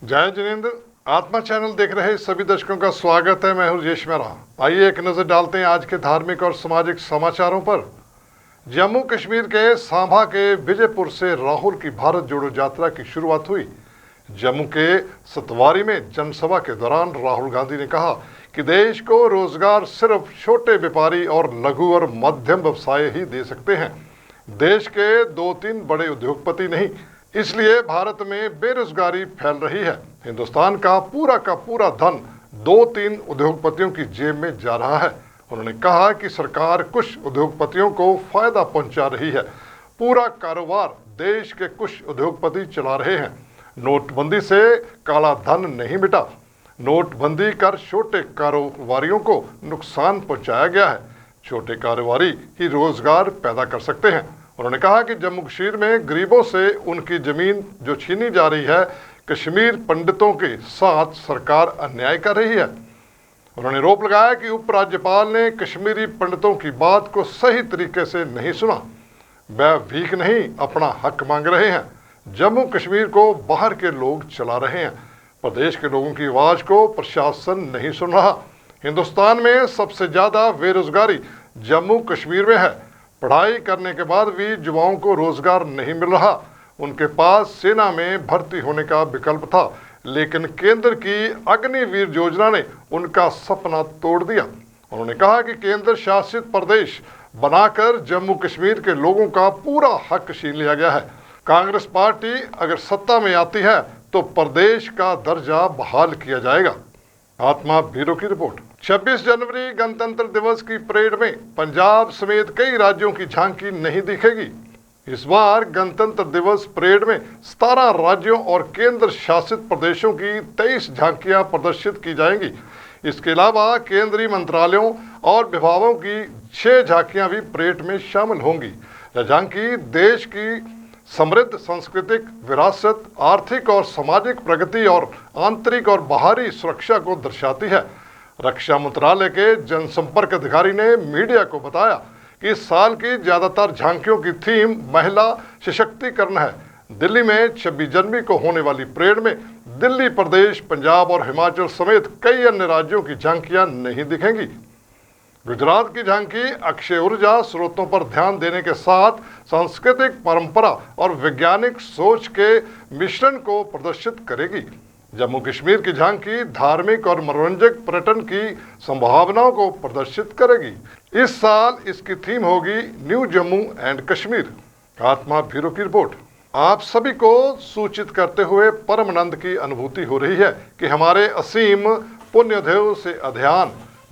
जय जिनेन्द्र। आत्मा चैनल देख रहे सभी दर्शकों का स्वागत है। मैं हूं यश मेहरा। आइए एक नजर डालते हैं आज के धार्मिक और सामाजिक समाचारों पर। जम्मू कश्मीर के सांभा के विजयपुर से राहुल की भारत जोड़ो यात्रा की शुरुआत हुई। जम्मू के सतवारी में जनसभा के दौरान राहुल गांधी ने कहा कि देश को रोजगार सिर्फ छोटे व्यापारी और लघु और मध्यम व्यवसाय ही दे सकते हैं, देश के 2-3 बड़े उद्योगपति नहीं। इसलिए भारत में बेरोजगारी फैल रही है। हिंदुस्तान का पूरा धन 2-3 उद्योगपतियों की जेब में जा रहा है। उन्होंने कहा कि सरकार कुछ उद्योगपतियों को फायदा पहुंचा रही है, पूरा कारोबार देश के कुछ उद्योगपति चला रहे हैं। नोटबंदी से काला धन नहीं मिटा, नोटबंदी कर छोटे कारोबारियों को नुकसान पहुंचाया गया है। छोटे कारोबारी ही रोजगार पैदा कर सकते हैं। उन्होंने कहा कि जम्मू कश्मीर में गरीबों से उनकी जमीन जो छीनी जा रही है, कश्मीर पंडितों के साथ सरकार अन्याय कर रही है। उन्होंने आरोप लगाया कि उपराज्यपाल ने कश्मीरी पंडितों की बात को सही तरीके से नहीं सुना। वह भीख नहीं, अपना हक मांग रहे हैं। जम्मू कश्मीर को बाहर के लोग चला रहे हैं। प्रदेश के लोगों की आवाज को प्रशासन नहीं सुन रहा। हिंदुस्तान में सबसे ज्यादा बेरोजगारी जम्मू कश्मीर में है। पढ़ाई करने के बाद भी युवाओं को रोजगार नहीं मिल रहा। उनके पास सेना में भर्ती होने का विकल्प था, लेकिन केंद्र की अग्निवीर योजना ने उनका सपना तोड़ दिया। उन्होंने कहा कि केंद्र शासित प्रदेश बनाकर जम्मू कश्मीर के लोगों का पूरा हक छीन लिया गया है। कांग्रेस पार्टी अगर सत्ता में आती है तो प्रदेश का दर्जा बहाल किया जाएगा। आत्मा ब्यूरो की रिपोर्ट। 26 जनवरी गणतंत्र दिवस की परेड में पंजाब समेत कई राज्यों की झांकी नहीं दिखेगी। इस बार गणतंत्र दिवस परेड में 17 राज्यों और केंद्र शासित प्रदेशों की 23 झांकियां प्रदर्शित की जाएंगी। इसके अलावा केंद्रीय मंत्रालयों और विभागों की 6 झांकियां भी परेड में शामिल होंगी। यह झांकी देश की समृद्ध सांस्कृतिक विरासत, आर्थिक और सामाजिक प्रगति और आंतरिक और बाहरी सुरक्षा को दर्शाती है। रक्षा मंत्रालय के जनसंपर्क अधिकारी ने मीडिया को बताया कि इस साल की ज्यादातर झांकियों की थीम महिला सशक्तिकरण है। दिल्ली में 26 जनवरी को होने वाली परेड में दिल्ली प्रदेश, पंजाब और हिमाचल समेत कई अन्य राज्यों की झांकियां नहीं दिखेंगी। गुजरात की झांकी अक्षय ऊर्जा स्रोतों पर ध्यान देने के साथ सांस्कृतिक परंपरा और वैज्ञानिक सोच के मिश्रण को प्रदर्शित करेगी। जम्मू कश्मीर की झांकी धार्मिक और मनोरंजक पर्यटन की संभावनाओं को प्रदर्शित करेगी। इस साल इसकी थीम होगी न्यू जम्मू एंड कश्मीर। आत्मा ब्यूरो की रिपोर्ट। आप सभी को सूचित करते हुए परम आनंद की अनुभूति हो रही है कि हमारे असीम पुण्यदेव से अध्ययन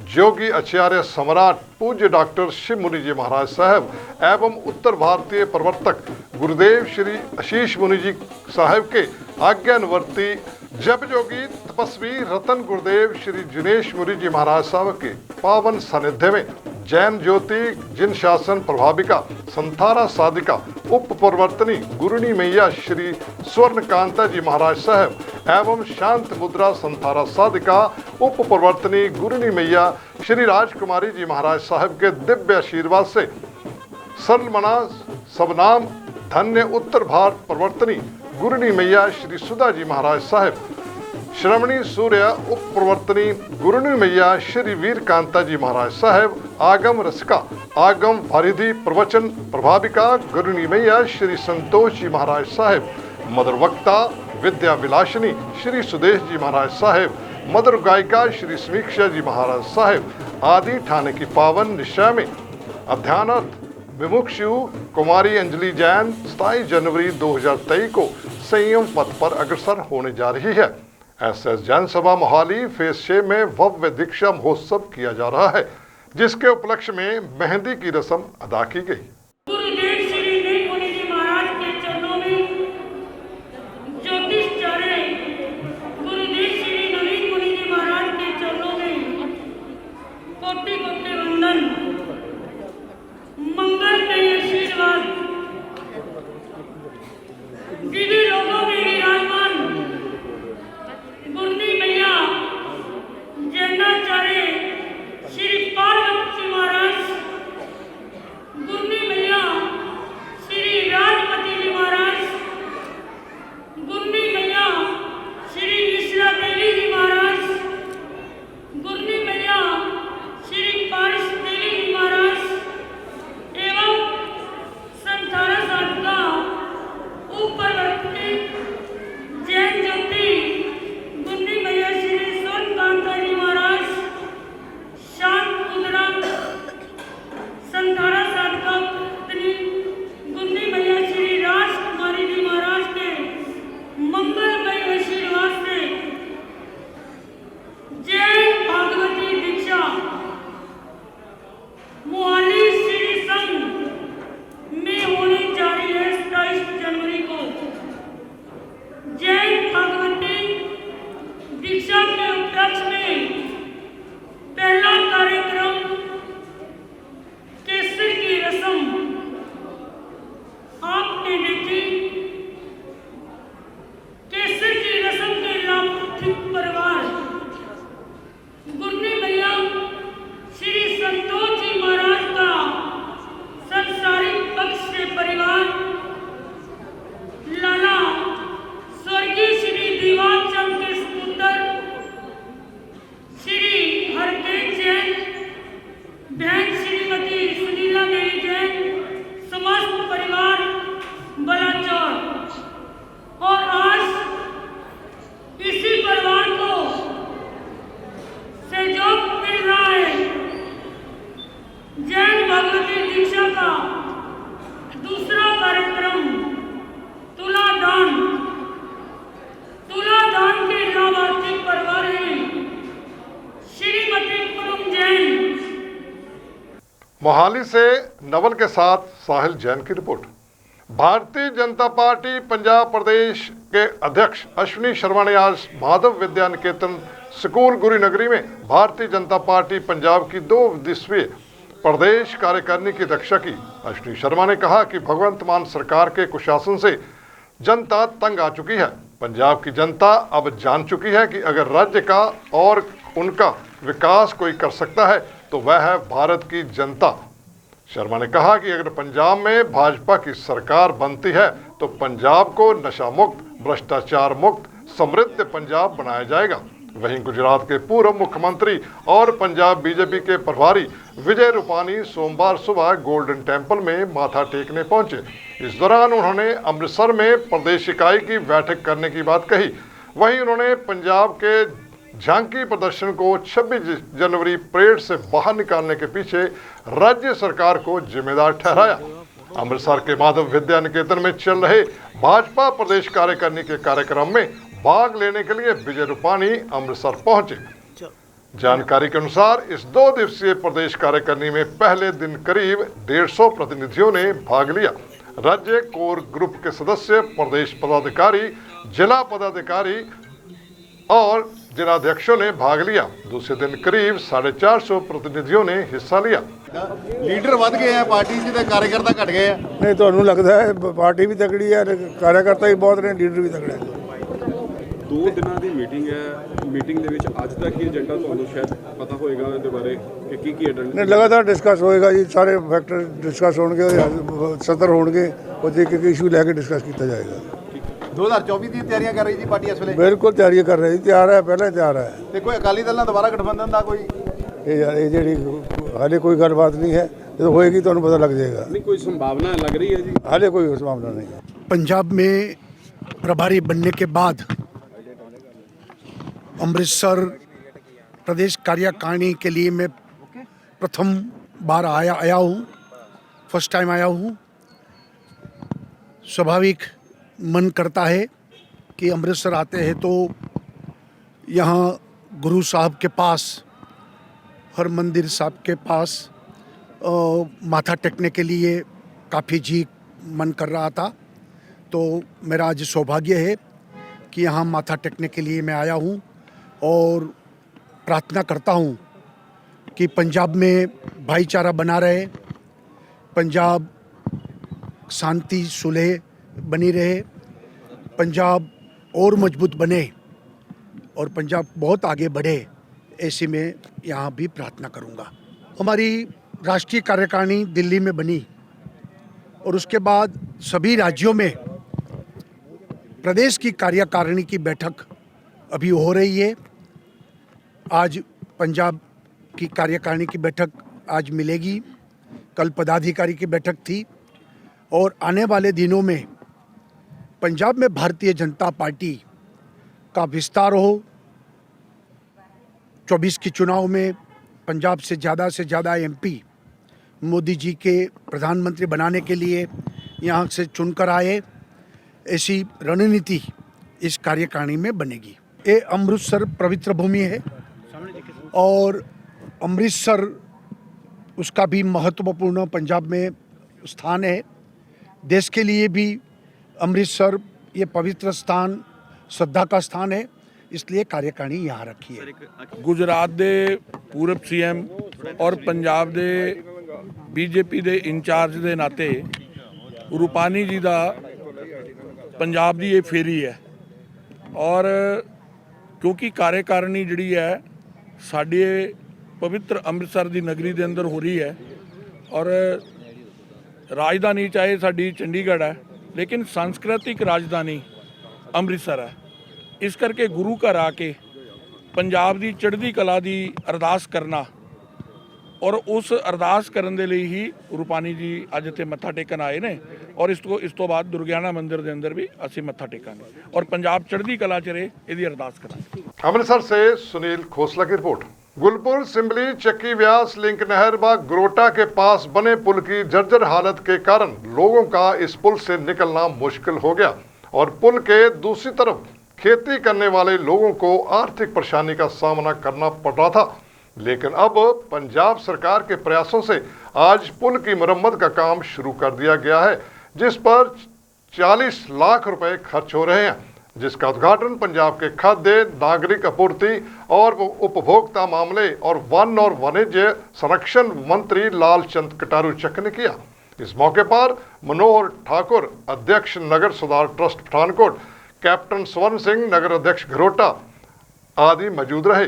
योगी आचार्य सम्राट पूज्य डॉक्टर शिव मुनि जी महाराज साहब एवं उत्तर भारतीय प्रवर्तक गुरुदेव श्री आशीष मुनि जी साहब के आज्ञानुवर्ती जप जोगी तपस्वी रतन गुरुदेव श्री जिनेश मुनि जी महाराज साहब के पावन सानिध्य में जैन ज्योति जिन शासन प्रभाविका संथारा साधिका उप प्रवर्तनी गुरुनी मैया श्री स्वर्ण कांता जी महाराज साहब एवं शांत मुद्रा संथारा साधिका उप प्रवर्तनी गुरुनी मैया श्री राजकुमारी जी महाराज साहब के दिव्य आशीर्वाद से सर्वमना सबनाम धन्य उत्तर भारत प्रवर्तनी गुरुनी मैया श्री सुधा जी महाराज साहब श्रमणी सूर्य उप प्रवर्तनी गुरुनी मैया श्री वीर कांता जी महाराज साहब आगम रसिका आगम वारिधि प्रवचन प्रभाविका गुरुनी मैया श्री संतोष जी महाराज साहब मधुर वक्ता विद्या विलासिनी श्री सुदेश जी महाराज साहब मधुर गायिका श्री समीक्षा जी महाराज साहब आदि ठाणे की पावन निशा में अध्यानार्थ विमुक्षु कुमारी अंजलि जैन 27 जनवरी 2023 को संयम पथ पर अग्रसर होने जा रही है। एसएस जैन सभा मोहाली फेज 6 में भव्य दीक्षा महोत्सव किया जा रहा है, जिसके उपलक्ष्य में मेहंदी की रस्म अदा की गई। श्री पार्वती महाराज गुरनी मोहाली से नवल के साथ साहिल जैन की रिपोर्ट। भारतीय जनता पार्टी पंजाब प्रदेश के अध्यक्ष अश्विनी शर्मा ने आज माधव विद्या निकेतन स्कूल गुरुनगरी में भारतीय जनता पार्टी पंजाब की 2 दिवसीय प्रदेश कार्यकारिणी की अध्यक्षता की। अश्विनी शर्मा ने कहा कि भगवंत मान सरकार के कुशासन से जनता तंग आ चुकी है। पंजाब की जनता अब जान चुकी है कि अगर राज्य का और उनका विकास कोई कर सकता है तो वह है भारत की जनता। शर्मा ने कहा कि अगर पंजाब में भाजपा की सरकार बनती है तो पंजाब को नशा मुक्त, भ्रष्टाचार मुक्त, समृद्ध पंजाब बनाया जाएगा। वहीं गुजरात के पूर्व मुख्यमंत्री और पंजाब बीजेपी के प्रभारी विजय रूपानी सोमवार सुबह गोल्डन टेम्पल में माथा टेकने पहुंचे। इस दौरान उन्होंने अमृतसर में प्रदेश इकाई की बैठक करने की बात कही। वहीं उन्होंने पंजाब के झांकी प्रदर्शन को 26 जनवरी परेड से बाहर निकालने के पीछे राज्य सरकार को जिम्मेदार ठहराया। अमृतसर के माधव विद्या निकेतन में चल रहे भाजपा प्रदेश कार्यकारिणी के कार्यक्रम में भाग लेने के लिए विजय रूपानी अमृतसर पहुंचे। जानकारी के अनुसार इस 2 दिवसीय प्रदेश कार्यकारिणी में पहले दिन करीब 150 प्रतिनिधियों ने भाग लिया। राज्य कोर ग्रुप के सदस्य, प्रदेश पदाधिकारी, जिला पदाधिकारी और जिलाध्यक्षों ने भाग लिया। दूसरे दिन करीब 450 प्रतिनिधियों ने हिस्सा लिया। लीडर बढ़ गए हैं पार्टी ਦੇ कार्यकर्ता घट गए हैं। नहीं ਤੁਹਾਨੂੰ लगता है पार्टी भी तगड़ी है, कार्यकर्ता भी बहुत ने, लीडर भी तगड़ा है। 2 ਦਿਨਾਂ ਦੀ ਮੀਟਿੰਗ ਹੈ। ਮੀਟਿੰਗ ਦੇ ਵਿੱਚ ਅੱਜ ਤੱਕ ਹੀ ਏਜੰਡਾ ਤੁਹਾਨੂੰ ਸ਼ਾਇਦ ਪਤਾ ਹੋਏਗਾ ਇਹਦੇ ਬਾਰੇ ਕਿ ਕੀ ਏਜੰਡਾ नहीं लगातार डिस्कस होएगा जी, सारे फैक्टर डिस्कस होंगे, सत्र होंगे और एक एक इशू लेके डिस्कस किया जाएगा। 2024 ਦੀ ਤਿਆਰੀਆਂ ਕਰ ਰਹੀ ਜੀ ਪਾਰਟੀ ਇਸ ਵੇਲੇ। बिल्कुल तैयारी कर रही, तैयार है, पहले तैयार है। ਤੇ ਕੋਈ ਅਕਾਲੀ ਦਲ ਨਾਲ ਦੁਬਾਰਾ ਗਠਬੰਧਨ ਦਾ ਕੋਈ ये जी हाले कोई गलबात नहीं है, जो होएगी तो पता लग जाएगा। नहीं कोई संभावना लग रही है जी? हाले कोई उस मामला नहीं है। पंजाब में प्रभारी बनने के बाद अमृतसर प्रदेश कार्यकारिणी के लिए मैं प्रथम बार आया हूँ, फर्स्ट टाइम आया हूँ। स्वाभाविक मन करता है कि अमृतसर आते हैं तो यहाँ गुरु साहब के पास, हर मंदिर साहब के पास माथा टेकने के लिए काफ़ी जी मन कर रहा था। तो मेरा आज सौभाग्य है कि यहाँ माथा टेकने के लिए मैं आया हूँ और प्रार्थना करता हूँ कि पंजाब में भाईचारा बना रहे, पंजाब शांति सुलह बनी रहे, पंजाब और मजबूत बने और पंजाब बहुत आगे बढ़े, ऐसी मैं यहाँ भी प्रार्थना करूँगा। हमारी राष्ट्रीय कार्यकारिणी दिल्ली में बनी और उसके बाद सभी राज्यों में प्रदेश की कार्यकारिणी की बैठक अभी हो रही है। आज पंजाब की कार्यकारिणी की बैठक आज मिलेगी, कल पदाधिकारी की बैठक थी और आने वाले दिनों में पंजाब में भारतीय जनता पार्टी का विस्तार हो। 24 के चुनाव में पंजाब से ज़्यादा एमपी मोदी जी के प्रधानमंत्री बनाने के लिए यहाँ से चुनकर आए, ऐसी रणनीति इस कार्यकारिणी में बनेगी। ये अमृतसर पवित्र भूमि है और अमृतसर उसका भी महत्वपूर्ण पंजाब में स्थान है। देश के लिए भी अमृतसर ये पवित्र स्थान, श्रद्धा का स्थान है, इसलिए कार्यकारिणी यहाँ रखी है। गुजरात दे पूर्व सीएम और पंजाब दे बीजेपी दे इंचार्ज दे नाते रूपानी जी दा पंजाब दी ये फेरी है और क्योंकि कार्यकारिणी जिहड़ी है साडे पवित्र अमृतसर दी नगरी दे अंदर हो रही है और राजधानी चाहे साडी चंडीगढ़ है लेकिन सांस्कृतिक राजधानी अमृतसर है। इस करके गुरु घर आके पंजाब दी चढ़दी कला दी अरदास करना और उस अरदास करन दे लई ही रूपानी जी अज इत्थे मत्था टेकन आए ने और इस तो बाद दुर्गियाना मंदिर दे अंदर भी असीं मत्था टेकांगे और पंजाब चढ़दी कला च रहे इहदी अरदास करांगे। अमृतसर से सुनील खोसला की रिपोर्ट। गुलपुर सिंबली चक्की व्यास लिंक नहर व ग्रोटा के पास बने पुल की जर्जर हालत के कारण लोगों का इस पुल से निकलना मुश्किल हो गया और पुल के दूसरी तरफ खेती करने वाले लोगों को आर्थिक परेशानी का सामना करना पड़ रहा था। लेकिन अब पंजाब सरकार के प्रयासों से आज पुल की मरम्मत का काम शुरू कर दिया गया है, जिस पर 40 लाख रुपए खर्च हो रहे हैं, जिसका उद्घाटन पंजाब के खाद्य, नागरिक आपूर्ति और उपभोक्ता मामले और वन और वाणिज्य संरक्षण मंत्री लालचंद कटारू चक ने किया। इस मौके पर मनोहर ठाकुर, अध्यक्ष नगर सुधार ट्रस्ट पठानकोट, कैप्टन स्वर्ण सिंह, नगर अध्यक्ष घरोटा आदि मौजूद रहे।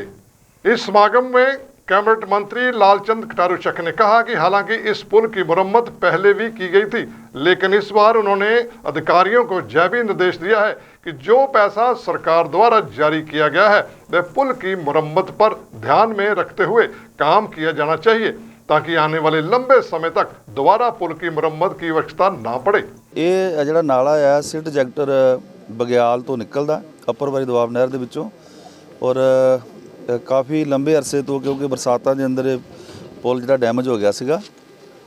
इस समागम में कैबिनेट मंत्री लालचंद कटारू चक ने कहा कि हालांकि इस पुल की मरम्मत पहले भी की गई थी, लेकिन इस बार उन्होंने अधिकारियों को यह भी निर्देश दिया है कि जो पैसा सरकार द्वारा जारी किया गया है वह पुल की मरम्मत पर ध्यान में रखते हुए काम किया जाना चाहिए, ताकि आने वाले लंबे समय तक दोबारा पुल की मरम्मत की आवश्यकता ना पड़े। ਇਹ ਜਿਹੜਾ ਨਾਲਾ ਆ ਸਿਟ ਜੈਕਟਰ ਬਗਿਆਲ ਤੋਂ ਨਿਕਲਦਾ ਅੱਪਰ ਵਾਲੀ ਦੁਆਬ ਨਹਿਰ ਦੇ ਵਿੱਚੋਂ, ਔਰ ਕਾਫੀ ਲੰਬੇ ਅਰਸੇ ਤੋਂ ਕਿਉਂਕਿ ਬਰਸਾਤਾਂ ਦੇ ਅੰਦਰ ਇਹ ਪੁਲ ਜਿਹੜਾ ਡੈਮੇਜ ਹੋ ਗਿਆ ਸੀਗਾ,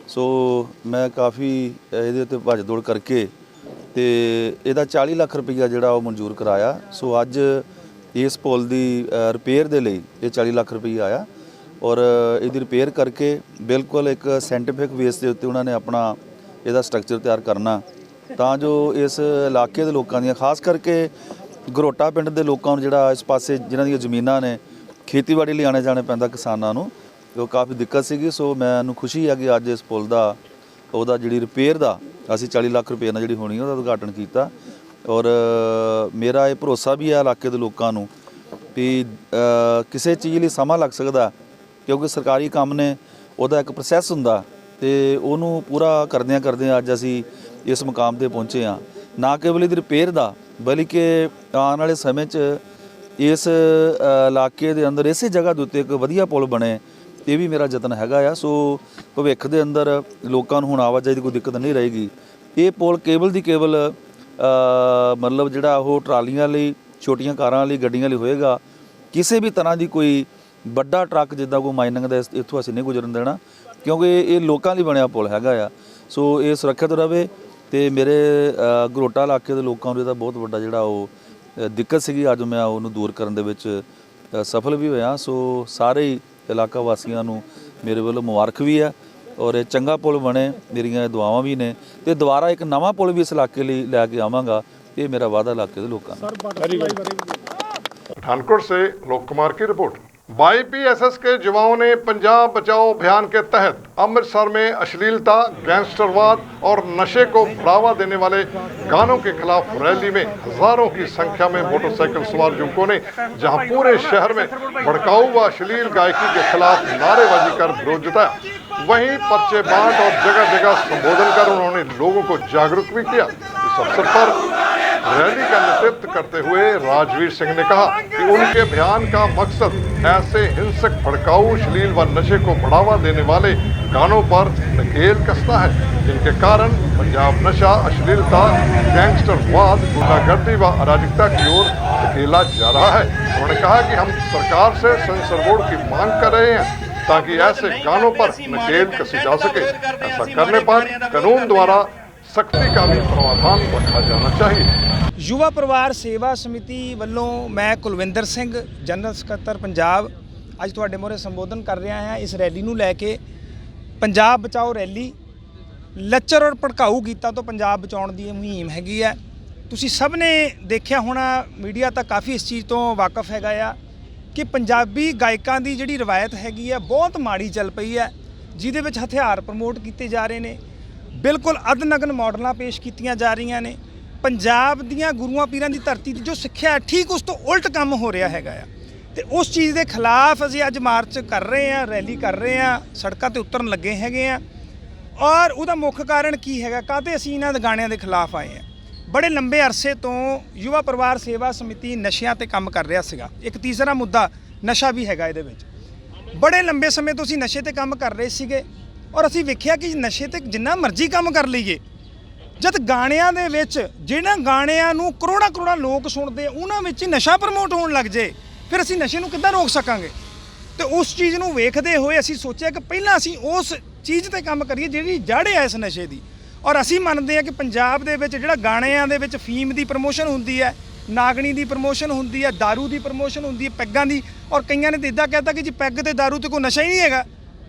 ਸੋ ਮੈਂ ਕਾਫੀ ਇਹਦੇ ਉੱਤੇ ਭੱਜ ਦੌੜ ਕਰਕੇ ਤੇ ਇਹਦਾ 40 ਲੱਖ ਰੁਪਈਆ ਜਿਹੜਾ ਉਹ ਮਨਜ਼ੂਰ ਕਰਾਇਆ। ਸੋ ਅੱਜ ਇਸ ਪੁਲ ਦੀ ਰਿਪੇਅਰ ਦੇ ਲਈ ਇਹ 40 ਲੱਖ ਰੁਪਈਆ ਆਇਆ, ਔਰ ਇਹਦੀ ਰਿਪੇਅਰ ਕਰਕੇ ਬਿਲਕੁਲ ਇੱਕ ਸਾਇੰਟੀਫਿਕ ਬੇਸ ਦੇ ਉੱਤੇ ਉਹਨਾਂ ਨੇ ਆਪਣਾ ਇਹਦਾ ਸਟਰਕਚਰ ਤਿਆਰ ਕਰਨਾ, ਤਾਂ ਜੋ ਇਸ ਇਲਾਕੇ ਦੇ ਲੋਕਾਂ ਦੀਆਂ ਖਾਸ ਕਰਕੇ ਘਰੋਟਾ ਪਿੰਡ ਦੇ ਲੋਕਾਂ ਨੂੰ ਜਿਹੜਾ ਇਸ ਪਾਸੇ ਜਿਨ੍ਹਾਂ ਦੀਆਂ ਜ਼ਮੀਨਾਂ ਨੇ ਖੇਤੀਬਾੜੀ ਲਈ ਆਣੇ ਜਾਣੇ ਪੈਂਦਾ ਕਿਸਾਨਾਂ ਨੂੰ, ਉਹ ਕਾਫੀ ਦਿੱਕਤ ਸੀਗੀ। ਸੋ ਮੈਨੂੰ ਖੁਸ਼ੀ ਹੈ ਕਿ ਅੱਜ ਇਸ ਪੁਲ ਦਾ ਉਹਦਾ ਜਿਹੜੀ ਰਿਪੇਅਰ ਦਾ ਅਸੀਂ 40 ਲੱਖ ਰੁਪਏ ਨਾਲ ਜਿਹੜੀ ਹੋਣੀ ਉਹਦਾ ਉਦਘਾਟਨ ਕੀਤਾ, ਔਰ ਮੇਰਾ ਇਹ ਭਰੋਸਾ ਵੀ ਹੈ ਇਲਾਕੇ ਦੇ ਲੋਕਾਂ ਨੂੰ ਵੀ ਕਿਸੇ ਚੀਜ਼ ਲਈ ਸਮਾਂ ਲੱਗ ਸਕਦਾ, ਕਿਉਂਕਿ ਸਰਕਾਰੀ ਕੰਮ ਨੇ ਉਹਦਾ ਇੱਕ ਪ੍ਰੋਸੈਸ ਹੁੰਦਾ ਤੇ ਉਹਨੂੰ ਪੂਰਾ ਕਰਦਿਆਂ ਅੱਜ ਅਸੀਂ ਇਸ ਮੁਕਾਮ ਤੇ ਪਹੁੰਚੇ ਹਾਂ। ਨਾ ਕੇਵਲ ਇਹਦੀ ਰਿਪੇਅਰ ਦਾ ਬਲਕਿ ਆਉਣ ਵਾਲੇ ਸਮੇਂ 'ਚ ਇਸ ਇਲਾਕੇ ਦੇ ਅੰਦਰ ਇਸੇ ਜਗ੍ਹਾ ਦੇ ਉੱਤੇ ਇੱਕ ਵਧੀਆ ਪੁਲ ਬਣੇ, ਇਹ ਵੀ ਮੇਰਾ ਯਤਨ ਹੈਗਾ ਆ। ਸੋ ਭਵਿੱਖ ਦੇ ਅੰਦਰ ਲੋਕਾਂ ਨੂੰ ਹੁਣ ਆਵਾਜਾਈ ਦੀ ਕੋਈ ਦਿੱਕਤ ਨਹੀਂ ਰਹੇਗੀ। ਇਹ ਪੁਲ ਕੇਵਲ ਦੀ ਕੇਵਲ ਮਤਲਬ ਜਿਹੜਾ ਉਹ ਟਰਾਲੀਆਂ ਲਈ, ਛੋਟੀਆਂ ਕਾਰਾਂ ਲਈ, ਗੱਡੀਆਂ ਲਈ ਹੋਏਗਾ, ਕਿਸੇ ਵੀ ਤਰ੍ਹਾਂ ਦੀ ਕੋਈ ਵੱਡਾ ਟਰੱਕ ਜਿੱਦਾਂ ਕੋਈ ਮਾਈਨਿੰਗ ਦਾ ਇੱਥੋਂ ਅਸੀਂ ਨਹੀਂ ਗੁਜ਼ਰਨ ਦੇਣਾ, ਕਿਉਂਕਿ ਇਹ ਲੋਕਾਂ ਲਈ ਬਣਿਆ ਪੁਲ ਹੈਗਾ ਆ। ਸੋ ਇਹ ਸੁਰੱਖਿਅਤ ਰਹੇ ਤੇ ਮੇਰੇ ਘਰੋਟਾ ਇਲਾਕੇ ਦੇ ਲੋਕਾਂ ਨੂੰ ਇਹਦਾ ਬਹੁਤ ਵੱਡਾ ਜਿਹੜਾ ਉਹ ਦਿੱਕਤ ਸੀਗੀ, ਅੱਜ ਮੈਂ ਉਹਨੂੰ ਦੂਰ ਕਰਨ ਦੇ ਵਿੱਚ ਸਫਲ ਵੀ ਹੋਇਆ। ਸੋ ਸਾਰੇ ਹੀ ਇਲਾਕਾ ਵਾਸੀਆਂ ਨੂੰ ਮੇਰੇ ਵੱਲੋਂ ਮੁਬਾਰਕ ਵੀ ਹੈ, ਔਰ ਇਹ ਚੰਗਾ ਪੁਲ ਬਣੇ, ਮੇਰੀਆਂ ਦੁਆਵਾਂ ਵੀ ਨੇ, ਤੇ ਦੁਬਾਰਾ ਇੱਕ ਨਵਾਂ ਪੁਲ ਵੀ ਇਸ ਇਲਾਕੇ ਲਈ ਲੈ ਕੇ ਆਵਾਂਗਾ, ਇਹ ਮੇਰਾ ਵਾਅਦਾ ਇਲਾਕੇ ਦੇ ਲੋਕਾਂ ਨੂੰ। पठानकोट से लोक कुमार की रिपोर्ट। YPSS के जवानों ने पंजाब बचाओ अभियान के तहत अमृतसर में अश्लीलता, गैंगस्टरवाद और नशे को बढ़ावा देने वाले गानों के खिलाफ रैली में हजारों की संख्या में मोटरसाइकिल सवार युवकों ने जहां पूरे शहर में भड़काऊ व अश्लील गायकी के खिलाफ नारेबाजी कर विरोध जताया, वहीं पर्चे बांट और जगह जगह संबोधन कर उन्होंने लोगों को जागरूक भी किया। इस अवसर पर रैली का नेतृत्व करते हुए राजवीर सिंह ने कहा कि उनके अभियान का मकसद ऐसे हिंसक, भड़काऊ, अश्लील व नशे को बढ़ावा देने वाले गानों पर नकेल कसना है, जिनके कारण पंजाब नशा, अश्लीलता, गैंगस्टरवाद, गुंडागर्दी व अराजकता की ओर धकेला जा रहा है। उन्होंने कहा कि हम सरकार से सेंसर बोर्ड की मांग कर रहे हैं ताकि ऐसे गानों पर नकेल कसी जा सके। ऐसा करने पर कानून द्वारा सख्ती का भी प्रावधान रखा जाना चाहिए। युवा परिवार सेवा समिति ਵੱਲੋਂ मैं कुलविंदर सिंह जनरल ਸਕੱਤਰ पंजाब ਅੱਜ ਤੁਹਾਡੇ ਮੂਹਰੇ ਸੰਬੋਧਨ ਕਰ ਰਿਹਾ ਹਾਂ। ਇਸ ਰੈਲੀ ਨੂੰ ਲੈ ਕੇ ਪੰਜਾਬ ਬਚਾਓ ਰੈਲੀ ਲੱਚਰ ਔਰ ਭੜਕਾਊ ਗੀਤਾਂ ਤੋਂ ਪੰਜਾਬ ਬਚਾਉਣ ਦੀ ਮੁਹਿੰਮ ਹੈਗੀ ਹੈ। ਤੁਸੀਂ ਸਭ ਨੇ ਦੇਖਿਆ ਹੋਣਾ, ਮੀਡੀਆ ਤਾਂ ਕਾਫੀ ਇਸ ਚੀਜ਼ ਤੋਂ ਵਾਕਿਫ ਹੈਗਾ ਆ ਕਿ ਪੰਜਾਬੀ ਗਾਇਕਾਂ ਦੀ ਜਿਹੜੀ ਰਵਾਇਤ ਹੈਗੀ ਹੈ ਬਹੁਤ ਮਾੜੀ ਚੱਲ ਪਈ ਹੈ, ਜਿਹਦੇ ਵਿੱਚ ਹਥਿਆਰ ਪ੍ਰਮੋਟ ਕੀਤੇ ਜਾ ਰਹੇ ਨੇ, ਬਿਲਕੁਲ ਅਦਨਗਨ ਮਾਡਲਾਂ ਪੇਸ਼ ਕੀਤੀਆਂ ਜਾ ਰਹੀਆਂ ਨੇ। ਪੰਜਾਬ ਦੀਆਂ ਗੁਰੂਆਂ ਪੀਰਾਂ ਦੀ ਧਰਤੀ ਦੀ ਜੋ ਸਿੱਖਿਆ ਠੀਕ ਉਸ ਤੋਂ ਉਲਟ ਕੰਮ ਹੋ ਰਿਹਾ ਹੈਗਾ ਆ, ਤੇ ਉਸ ਚੀਜ਼ ਦੇ ਖਿਲਾਫ ਅਸੀਂ ਅੱਜ ਮਾਰਚ ਕਰ ਰਹੇ ਹਾਂ, ਰੈਲੀ ਕਰ ਰਹੇ ਹਾਂ, ਸੜਕਾਂ ਤੇ ਉਤਰਨ ਲੱਗੇ ਹੈਗੇ ਆ। ਔਰ ਉਹਦਾ ਮੁੱਖ ਕਾਰਨ ਕੀ ਹੈਗਾ, ਕਾਹਤੇ ਅਸੀਂ ਇਹਨਾਂ ਦੇ ਗਾਣਿਆਂ ਦੇ ਖਿਲਾਫ ਆਏ ਹਾਂ। ਬੜੇ ਲੰਬੇ ਅਰਸੇ ਤੋਂ ਯੁਵਾ ਪਰਿਵਾਰ ਸੇਵਾ ਸਮਿਤੀ ਨਸ਼ਿਆਂ ਤੇ ਕੰਮ ਕਰ ਰਿਹਾ ਸੀਗਾ। ਇੱਕ ਤੀਸਰਾ ਮੁੱਦਾ ਨਸ਼ਾ ਵੀ ਹੈਗਾ ਇਹਦੇ ਵਿੱਚ। ਬੜੇ ਲੰਬੇ ਸਮੇਂ ਤੋਂ ਅਸੀਂ ਨਸ਼ੇ ਤੇ ਕੰਮ ਕਰ ਰਹੇ ਸੀਗੇ, ਔਰ ਅਸੀਂ ਵੇਖਿਆ ਕਿ ਨਸ਼ੇ ਤੇ ਜਿੰਨਾ ਮਰਜ਼ੀ ਕੰਮ ਕਰ ਲਈਏ, ਜਦ ਗਾਣਿਆਂ ਦੇ ਵਿੱਚ ਜਿਹਨਾਂ ਗਾਣਿਆਂ ਨੂੰ ਕਰੋੜਾਂ ਲੋਕ ਸੁਣਦੇ, ਉਹਨਾਂ ਵਿੱਚ ਹੀ ਨਸ਼ਾ ਪ੍ਰਮੋਟ ਹੋਣ ਲੱਗ ਜੇ, ਫਿਰ ਅਸੀਂ ਨਸ਼ੇ ਨੂੰ ਕਿੱਦਾਂ ਰੋਕ ਸਕਾਂਗੇ। ਤੇ ਉਸ ਚੀਜ਼ ਨੂੰ ਵੇਖਦੇ ਹੋਏ ਅਸੀਂ ਸੋਚਿਆ ਕਿ ਪਹਿਲਾਂ ਅਸੀਂ ਉਸ ਚੀਜ਼ ਤੇ ਕੰਮ ਕਰੀਏ ਜਿਹੜੀ ਜੜ੍ਹ ਹੈ ਇਸ ਨਸ਼ੇ ਦੀ। ਔਰ ਅਸੀਂ ਮੰਨਦੇ ਹਾਂ ਕਿ ਪੰਜਾਬ ਦੇ ਵਿੱਚ ਜਿਹੜਾ ਗਾਣਿਆਂ ਦੇ ਵਿੱਚ ਫੀਮ ਦੀ ਪ੍ਰਮੋਸ਼ਨ ਹੁੰਦੀ ਹੈ, ਨਾਗਣੀ ਦੀ ਪ੍ਰਮੋਸ਼ਨ ਹੁੰਦੀ ਹੈ, दारू ਦੀ ਪ੍ਰਮੋਸ਼ਨ ਹੁੰਦੀ ਹੈ, ਪੈਗਾਂ ਦੀ, ਔਰ ਕਈਆਂ ਨੇ ਤਾਂ ਇੱਦਾਂ ਕਹਿਤਾ ਕਿ ਜੀ ਪੈਗ ਤੇ दारू ਤੇ ਕੋਈ ਨਸ਼ਾ ਹੀ ਨਹੀਂ ਹੈਗਾ।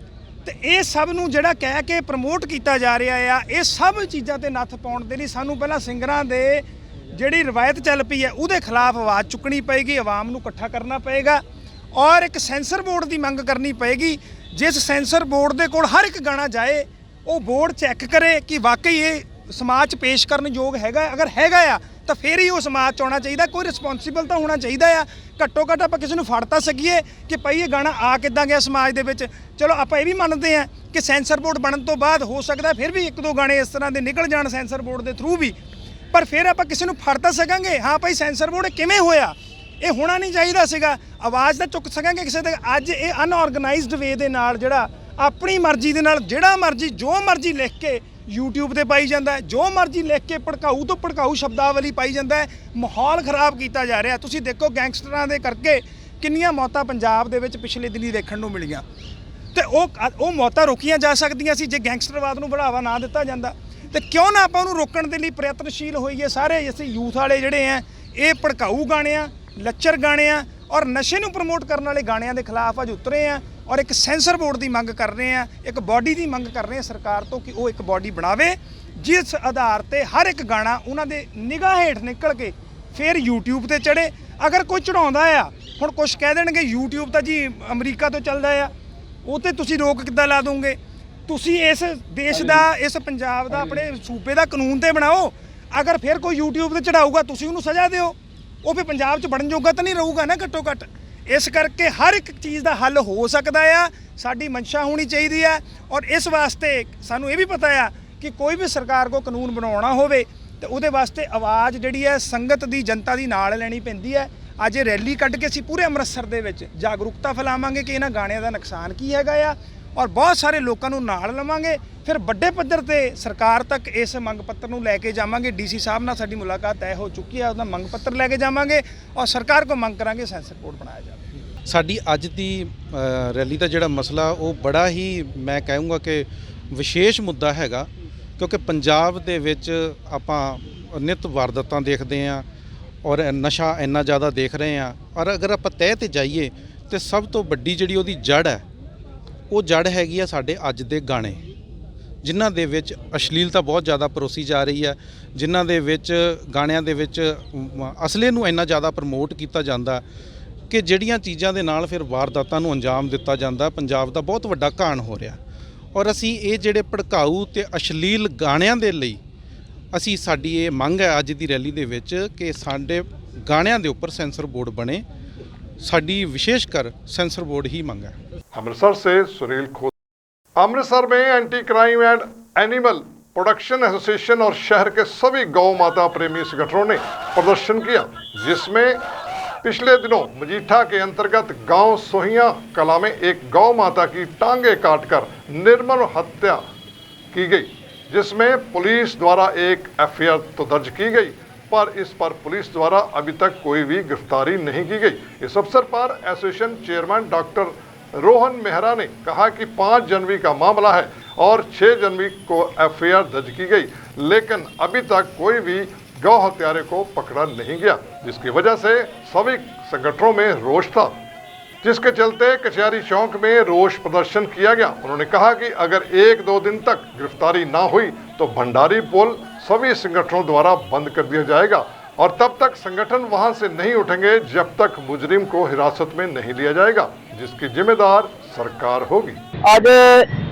ਤੇ ਇਹ ਸਭ ਨੂੰ ਜਿਹੜਾ ਕਹਿ ਕੇ ਪ੍ਰਮੋਟ ਕੀਤਾ ਜਾ ਰਿਹਾ ਆ, ਇਹ ਸਭ ਚੀਜ਼ਾਂ ਤੇ ਨੱਥ ਪਾਉਣ ਦੇ ਲਈ ਸਾਨੂੰ ਪਹਿਲਾਂ ਸਿੰਗਰਾਂ ਦੇ ਜਿਹੜੀ ਰਵਾਇਤ ਚੱਲ ਪਈ ਹੈ ਉਹਦੇ ਖਿਲਾਫ ਆਵਾਜ਼ ਚੁੱਕਣੀ ਪਏਗੀ, ਆਵਾਮ ਨੂੰ ਇਕੱਠਾ ਕਰਨਾ ਪਏਗਾ ਔਰ ਇੱਕ ਸੈਂਸਰ ਬੋਰਡ ਦੀ ਮੰਗ ਕਰਨੀ ਪਏਗੀ। ਜਿਸ ਸੈਂਸਰ ਬੋਰਡ ਦੇ ਕੋਲ ਹਰ ਇੱਕ ਗਾਣਾ ਜਾਏ, ਉਹ ਬੋਰਡ ਚੈੱਕ ਕਰੇ ਕਿ ਵਾਕਈ ਇਹ ਸਮਾਜ 'ਚ ਪੇਸ਼ ਕਰਨ ਯੋਗ ਹੈਗਾ। ਅਗਰ ਹੈਗਾ ਆ ਤਾਂ ਫਿਰ ਹੀ ਉਹ ਸਮਾਜ 'ਚ ਆਉਣਾ ਚਾਹੀਦਾ। ਕੋਈ ਰਿਸਪੌਂਸਿਬਲ ਤਾਂ ਹੋਣਾ ਚਾਹੀਦਾ ਆ। ਘੱਟੋ ਘੱਟ ਆਪਾਂ ਕਿਸੇ ਨੂੰ ਫੜ ਤਾਂ ਸਕੀਏ ਕਿ ਭਾਈ ਇਹ ਗਾਣਾ ਆ ਕਿੱਦਾਂ ਗਿਆ ਸਮਾਜ ਦੇ ਵਿੱਚ। ਚਲੋ ਆਪਾਂ ਇਹ ਵੀ ਮੰਨਦੇ ਹਾਂ ਕਿ ਸੈਂਸਰ ਬੋਰਡ ਬਣਨ ਤੋਂ ਬਾਅਦ ਹੋ ਸਕਦਾ ਫਿਰ ਵੀ 1-2 ਗਾਣੇ ਇਸ ਤਰ੍ਹਾਂ ਦੇ ਨਿਕਲ ਜਾਣ ਸੈਂਸਰ ਬੋਰਡ ਦੇ ਥਰੂ ਵੀ, ਪਰ ਫਿਰ ਆਪਾਂ ਕਿਸੇ ਨੂੰ ਫੜ ਤਾਂ ਸਕਾਂਗੇ। ਹਾਂ ਭਾਈ ਸੈਂਸਰ ਬੋਰਡ ਕਿਵੇਂ ਹੋਇਆ, ਇਹ ਹੋਣਾ ਨਹੀਂ ਚਾਹੀਦਾ ਸੀਗਾ। ਆਵਾਜ਼ ਤਾਂ ਚੁੱਕ ਸਕਾਂਗੇ ਕਿਸੇ ਤੇ। ਅੱਜ ਇਹ ਅਨਆਰਗੇਨਾਈਜ਼ਡ ਵੇ ਦੇ ਨਾਲ ਜਿਹੜਾ ਆਪਣੀ ਮਰਜ਼ੀ ਦੇ ਨਾਲ ਜਿਹੜਾ ਮਰਜ਼ੀ ਜੋ ਮਰਜ਼ੀ ਲਿਖ ਕੇ YouTube ਤੇ ਪਾਈ ਜਾਂਦਾ ਹੈ, ਜੋ ਮਰਜ਼ੀ ਲਿਖ ਕੇ ਭੜਕਾਊ ਤੋਂ ਭੜਕਾਊ ਸ਼ਬਦਾਵਲੀ ਪਾਈ ਜਾਂਦਾ ਹੈ। ਮਾਹੌਲ ਖਰਾਬ ਕੀਤਾ ਜਾ ਰਿਹਾ। ਤੁਸੀਂ ਦੇਖੋ ਗੈਂਗਸਟਰਾਂ ਦੇ ਕਰਕੇ ਕਿੰਨੀਆਂ ਮੌਤਾਂ ਪੰਜਾਬ ਦੇ ਵਿੱਚ ਪਿਛਲੇ ਦਿਨੀ ਦੇਖਣ ਨੂੰ ਮਿਲੀਆਂ, ਤੇ ਉਹ ਮੌਤਾਂ ਰੋਕੀਆਂ ਜਾ ਸਕਦੀਆਂ ਸੀ ਜੇ ਗੈਂਗਸਟਰਵਾਦ ਨੂੰ ਬੜਾਵਾ ਨਾ ਦਿੱਤਾ ਜਾਂਦਾ। ਤੇ ਕਿਉਂ ਨਾ ਆਪਾਂ ਉਹਨੂੰ ਰੋਕਣ ਦੇ ਲਈ ਪ੍ਰਯਤਨਸ਼ੀਲ ਹੋਈਏ ਸਾਰੇ ਅਸੀਂ ਯੂਥ ਵਾਲੇ ਜਿਹੜੇ ਆ। ਇਹ ਭੜਕਾਊ ਗਾਣਿਆਂ, ਲੱਚਰ ਗਾਣਿਆਂ ਔਰ ਨਸ਼ੇ ਨੂੰ ਪ੍ਰਮੋਟ ਕਰਨ ਵਾਲੇ ਗਾਣਿਆਂ ਦੇ ਖਿਲਾਫ ਅੱਜ ਉਤਰੇ ਆ ਔਰ ਇੱਕ ਸੈਂਸਰ ਬੋਰਡ ਦੀ ਮੰਗ ਕਰ ਰਹੇ ਆ, ਇੱਕ ਬਾਡੀ ਦੀ ਮੰਗ ਕਰ ਰਹੇ ਆ ਸਰਕਾਰ ਤੋਂ ਕਿ ਉਹ ਇੱਕ ਬਾਡੀ ਬਣਾਵੇ ਜਿਸ ਆਧਾਰ ਤੇ ਹਰ ਇੱਕ ਗਾਣਾ ਉਹਨਾਂ ਦੇ ਨਿਗਾਹ ਹੇਠ ਨਿਕਲ ਕੇ ਫਿਰ YouTube ਤੇ ਚੜੇ। ਅਗਰ ਕੋਈ ਚੜਾਉਂਦਾ ਆ, ਹੁਣ ਕੁਝ ਕਹਿ ਦੇਣਗੇ YouTube ਤਾਂ ਜੀ ਅਮਰੀਕਾ ਤੋਂ ਚੱਲਦਾ ਆ, ਉਹ ਤੇ ਤੁਸੀਂ ਰੋਕ ਕਿੱਦਾਂ ਲਾ ਦੋਗੇ? ਤੁਸੀਂ ਇਸ ਦੇਸ਼ ਦਾ, ਇਸ ਪੰਜਾਬ ਦਾ, ਆਪਣੇ ਸੂਬੇ ਦਾ ਕਾਨੂੰਨ ਤੇ ਬਣਾਓ। ਅਗਰ ਫਿਰ ਕੋਈ YouTube ਤੇ ਚੜਾਊਗਾ ਤੁਸੀਂ ਉਹਨੂੰ ਸਜ਼ਾ ਦਿਓ। ਉਹ ਫਿਰ ਪੰਜਾਬ 'ਚ ਬਣਨ ਜੋਗਾ ਤਾਂ ਨਹੀਂ ਰਹੂਗਾ ਨਾ ਘੱਟੋ ਘੱਟ। ਇਸ ਕਰਕੇ ਹਰ ਇੱਕ ਚੀਜ਼ ਦਾ ਹੱਲ ਹੋ ਸਕਦਾ ਆ। ਸਾਡੀ ਮਨਸ਼ਾ ਹੋਣੀ ਚਾਹੀਦੀ ਆ ਔਰ ਇਸ ਵਾਸਤੇ ਸਾਨੂੰ ਇਹ ਵੀ ਪਤਾ ਆ ਕਿ ਕੋਈ ਵੀ ਸਰਕਾਰ ਕੋ ਕਾਨੂੰਨ ਬਣਾਉਣਾ ਹੋਵੇ ਤੇ ਉਹਦੇ ਵਾਸਤੇ ਆਵਾਜ਼ ਜਿਹੜੀ ਹੈ ਸੰਗਤ ਦੀ, ਜਨਤਾ ਦੀ ਨਾਲ ਲੈਣੀ ਪੈਂਦੀ ਹੈ। ਅੱਜ ਇਹ ਰੈਲੀ ਕੱਢ ਕੇ ਅਸੀਂ ਪੂਰੇ ਅੰਮ੍ਰਿਤਸਰ ਦੇ ਵਿੱਚ ਜਾਗਰੂਕਤਾ ਫੈਲਾਵਾਂਗੇ ਕਿ ਇਹਨਾਂ ਗਾਣਿਆਂ ਦਾ ਨੁਕਸਾਨ ਕੀ ਹੈਗਾ ਆ ਔਰ ਬਹੁਤ ਸਾਰੇ ਲੋਕਾਂ ਨੂੰ ਨਾਲ ਲਵਾਂਗੇ। ਫਿਰ ਵੱਡੇ ਪੱਧਰ ਤੇ ਸਰਕਾਰ ਤੱਕ ਇਸ ਮੰਗ ਪੱਤਰ ਨੂੰ ਲੈ ਕੇ ਜਾਵਾਂਗੇ। DC ਸਾਹਿਬ ਨਾਲ ਸਾਡੀ ਮੁਲਾਕਾਤ ਤੈਅ ਹੋ ਚੁੱਕੀ ਹੈ, ਉਹਦਾ ਮੰਗ ਪੱਤਰ ਲੈ ਕੇ ਜਾਵਾਂਗੇ ਔਰ ਸਰਕਾਰ ਕੋ ਮੰਗ ਕਰਾਂਗੇ ਸੈਂਸਰ ਬੋਰਡ ਬਣਾਇਆ ਜਾਵੇ। ਸਾਡੀ ਅੱਜ ਦੀ ਰੈਲੀ ਦਾ ਜਿਹੜਾ ਮਸਲਾ ਉਹ ਬੜਾ ਹੀ ਮੈਂ ਕਹੂੰਗਾ ਕਿ ਵਿਸ਼ੇਸ਼ ਮੁੱਦਾ ਹੈਗਾ, ਕਿਉਂਕਿ ਪੰਜਾਬ ਦੇ ਵਿੱਚ ਆਪਾਂ ਨਿਤ ਵਾਰਦਾਤਾਂ ਦੇਖਦੇ ਹਾਂ ਔਰ ਨਸ਼ਾ ਇੰਨਾ ਜ਼ਿਆਦਾ ਦੇਖ ਰਹੇ ਹਾਂ। ਔਰ ਅਗਰ ਆਪਾਂ ਤਹਿ ਤੇ ਜਾਈਏ ਤੇ ਸਭ ਤੋਂ ਵੱਡੀ ਜਿਹੜੀ ਉਹਦੀ ਜੜ ਹੈ, ਉਹ ਜੜ ਹੈਗੀ ਆ ਸਾਡੇ ਅੱਜ ਦੇ ਗਾਣੇ, ਜਿਨ੍ਹਾਂ ਦੇ ਵਿੱਚ ਅਸ਼ਲੀਲਤਾ ਬਹੁਤ ਜ਼ਿਆਦਾ ਪਰੋਸੀ ਜਾ ਰਹੀ ਹੈ, ਜਿਨ੍ਹਾਂ ਦੇ ਵਿੱਚ ਗਾਣਿਆਂ ਦੇ ਵਿੱਚ ਅਸਲੇ ਨੂੰ ਇੰਨਾ ਜ਼ਿਆਦਾ ਪ੍ਰਮੋਟ ਕੀਤਾ ਜਾਂਦਾ ਕਿ ਜਿਹੜੀਆਂ ਚੀਜ਼ਾਂ ਦੇ ਨਾਲ ਫਿਰ ਵਾਰਦਾਤਾਂ ਨੂੰ ਅੰਜਾਮ ਦਿੱਤਾ ਜਾਂਦਾ। ਪੰਜਾਬ ਦਾ ਬਹੁਤ ਵੱਡਾ ਘਾਣ ਹੋ ਰਿਹਾ ਔਰ ਅਸੀਂ ਇਹ ਜਿਹੜੇ ਭੜਕਾਊ ਤੇ ਅਸ਼ਲੀਲ ਗਾਣਿਆਂ ਦੇ ਲਈ ਅਸੀਂ ਸਾਡੀ ਇਹ ਮੰਗ ਹੈ ਅੱਜ ਦੀ ਰੈਲੀ ਦੇ ਵਿੱਚ ਕਿ ਸਾਡੇ ਗਾਣਿਆਂ ਦੇ ਉੱਪਰ ਸੈਂਸਰ ਬੋਰਡ ਬਣੇ। ਸਾਡੀ विशेष कर सेंसर बोर्ड ही मांगा है। अमृतसर से सुनील खोत। अमृतसर में anti crime and animal production association और शहर के सभी गौ माता प्रेमी संगठनों ने प्रदर्शन किया, जिसमें पिछले दिनों मजीठा के अंतर्गत गांव सोहिया कला में एक गौ माता की टांगे काटकर निर्मम हत्या की गई, जिसमें पुलिस द्वारा एक FIR तो दर्ज की गई, पर इस पर पुलिस द्वारा अभी तक कोई भी गिरफ्तारी नहीं की गई। इस अवसर पर association chairman doctor Rohan Mehra ने कहा कि 5 जनवरी का मामला है और 6 जनवरी को FIR दर्ज की गई, लेकिन अभी तक कोई भी गौ हत्यारे को पकड़ा नहीं गया, जिसकी वजह से सभी संगठनों में रोष था, जिसके चलते कचहरी चौक में रोष प्रदर्शन किया गया। उन्होंने कहा कि अगर 1-2 दिन तक गिरफ्तारी ना हुई तो भंडारी पुल सभी संगठनों द्वारा बंद कर दिया जाएगा और तब तक संगठन वहां से नहीं उठेंगे जब तक मुजरिम को हिरासत में नहीं लिया जाएगा, जिसकी जिम्मेदार सरकार होगी। ਅੱਜ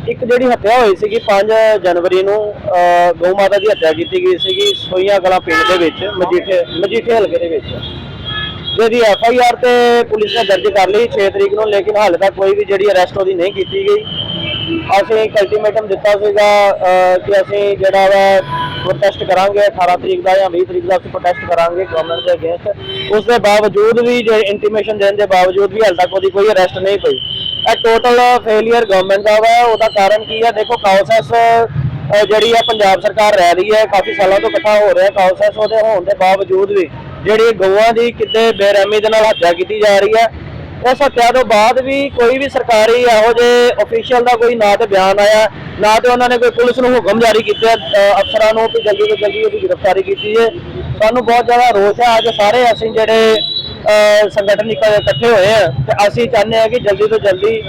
ਇੱਕ ਜਿਹੜੀ ਹੱਤਿਆ ਹੋਈ ਸੀਗੀ 5 ਜਨਵਰੀ ਨੂੰ ਗਊ ਮਾਤਾ ਦੀ ਹੱਤਿਆ ਕੀਤੀ ਗਈ ਸੀਗੀ ਸੋਈਆਂ ਕਲਾਂ ਪਿੰਡ ਦੇ ਵਿੱਚ ਮਜੀਠੇ ਹਲਕੇ ਦੇ ਵਿੱਚ, ਜਿਹਦੀ FIR ਤੇ ਪੁਲਿਸ ਨੇ ਦਰਜ ਕਰ ਲਈ 6 ਤਰੀਕ ਨੂੰ, ਲੇਕਿਨ ਹਾਲੇ ਤੱਕ ਕੋਈ ਵੀ ਜਿਹੜੀ ਅਰੈਸਟ ਉਹਦੀ ਨਹੀਂ ਕੀਤੀ ਗਈ। ਅਸੀਂ ਇੱਕ ਅਲਟੀਮੇਟਮ ਦਿੱਤਾ ਸੀਗਾ ਕਿ ਅਸੀਂ ਜਿਹੜਾ ਵਾ ਪ੍ਰੋਟੈਸਟ ਕਰਾਂਗੇ 18 ਤਰੀਕ ਦਾ ਜਾਂ 20 ਤਰੀਕ ਦਾ ਅਸੀਂ ਪ੍ਰੋਟੈਸਟ ਕਰਾਂਗੇ ਗਵਰਨਮੈਂਟ ਦੇ ਅਗੇਂਸਟ। ਉਸ ਦੇ ਬਾਵਜੂਦ ਵੀ ਜੇ ਇੰਟੀਮੇਸ਼ਨ ਦੇਣ ਦੇ ਬਾਵਜੂਦ ਵੀ ਹਾਲੇ ਤੱਕ ਉਹਦੀ ਕੋਈ ਅਰੈਸਟ ਨਹੀਂ ਪਈ। ਇਹ ਟੋਟਲ ਫੇਲੀਅਰ ਗਵਰਨਮੈਂਟ ਦਾ ਵਾ। ਉਹਦਾ ਕਾਰਨ ਕੀ ਹੈ? ਦੇਖੋ ਕਾਉਸੈਸ ਜਿਹੜੀ ਹੈ ਪੰਜਾਬ ਸਰਕਾਰ ਰਹਿ ਰਹੀ ਹੈ, ਕਾਫੀ ਸਾਲਾਂ ਤੋਂ ਇਕੱਠਾ ਹੋ ਰਿਹਾ ਕਾਉਸੈਸ, ਉਹਦੇ ਹੋਣ ਦੇ ਬਾਵਜੂਦ ਵੀ ਜਿਹੜੀ ਗਊਆਂ ਦੀ ਕਿਤੇ ਬੇਰਹਿਮੀ ਦੇ ਨਾਲ ਹੱਤਿਆ ਕੀਤੀ ਜਾ ਰਹੀ ਹੈ। ਇਸ ਹੱਤਿਆ ਤੋਂ ਬਾਅਦ ਵੀ ਕੋਈ ਵੀ ਸਰਕਾਰੀ ਇਹੋ ਜਿਹੇ ਅਫੀਸ਼ੀਅਲ ਦਾ ਕੋਈ ਨਾ ਤੇ ਬਿਆਨ ਆਇਆ, ਨਾ ਤੇ ਉਹਨਾਂ ਨੇ ਕੋਈ ਪੁਲਿਸ ਨੂੰ ਹੁਕਮ ਜਾਰੀ ਕੀਤਾ ਅਫਸਰਾਂ ਨੂੰ ਕਿ ਜਲਦੀ ਤੋਂ ਜਲਦੀ ਉਹਦੀ ਗ੍ਰਿਫਤਾਰੀ ਕੀਤੀ ਹੈ। ਸਾਨੂੰ ਬਹੁਤ ਜ਼ਿਆਦਾ ਰੋਸ ਹੈ। ਅੱਜ ਸਾਰੇ ਅਸੀਂ ਜਿਹੜੇ ਸੰਗਠਨ ਇਕੱਠੇ ਹੋਏ ਆ ਤੇ ਅਸੀਂ ਚਾਹੁੰਦੇ ਹਾਂ ਕਿ ਜਲਦੀ ਤੋਂ ਜਲਦੀ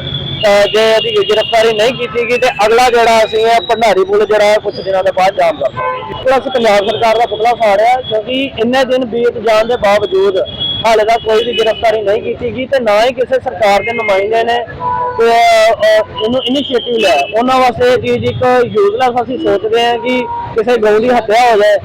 ਜੇ ਇਹਦੀ ਗ੍ਰਿਫਤਾਰੀ ਨਹੀਂ ਕੀਤੀ ਗਈ ਤੇ ਅਗਲਾ ਜਿਹੜਾ ਅਸੀਂ ਹੈ ਭੰਡਾਰੀ ਪੁਲ ਜਿਹੜਾ ਕੁਝ ਦਿਨਾਂ ਦੇ ਬਾਅਦ ਜਾਮ ਕਰਾਂਗੇ। ਅਸੀਂ ਪੰਜਾਬ ਸਰਕਾਰ ਦਾ ਪੁਤਲਾ ਫਾੜਿਆ ਕਿਉਂਕਿ ਇੰਨੇ ਦਿਨ ਬੀਤ ਜਾਣ ਦੇ ਬਾਵਜੂਦ ਹਾਲੇ ਤੱਕ ਕੋਈ ਵੀ ਗ੍ਰਿਫਤਾਰੀ ਨਹੀਂ ਕੀਤੀ ਗਈ ਤੇ ਨਾ ਹੀ ਕਿਸੇ ਸਰਕਾਰ ਦੇ ਨੁਮਾਇੰਦੇ ਨੇ ਇਹਨੂੰ ਇਨੀਸ਼ੀਏਟਿਵ ਲਿਆ। ਉਹਨਾਂ ਵਾਸਤੇ ਇਹ ਚੀਜ਼ ਇੱਕ ਯੂਜ਼ਲੈਸ ਅਸੀਂ ਸੋਚਦੇ ਹਾਂ ਕਿ ਕਿਸੇ ਗਊ ਦੀ ਹੱਤਿਆ ਹੋ ਜਾਏ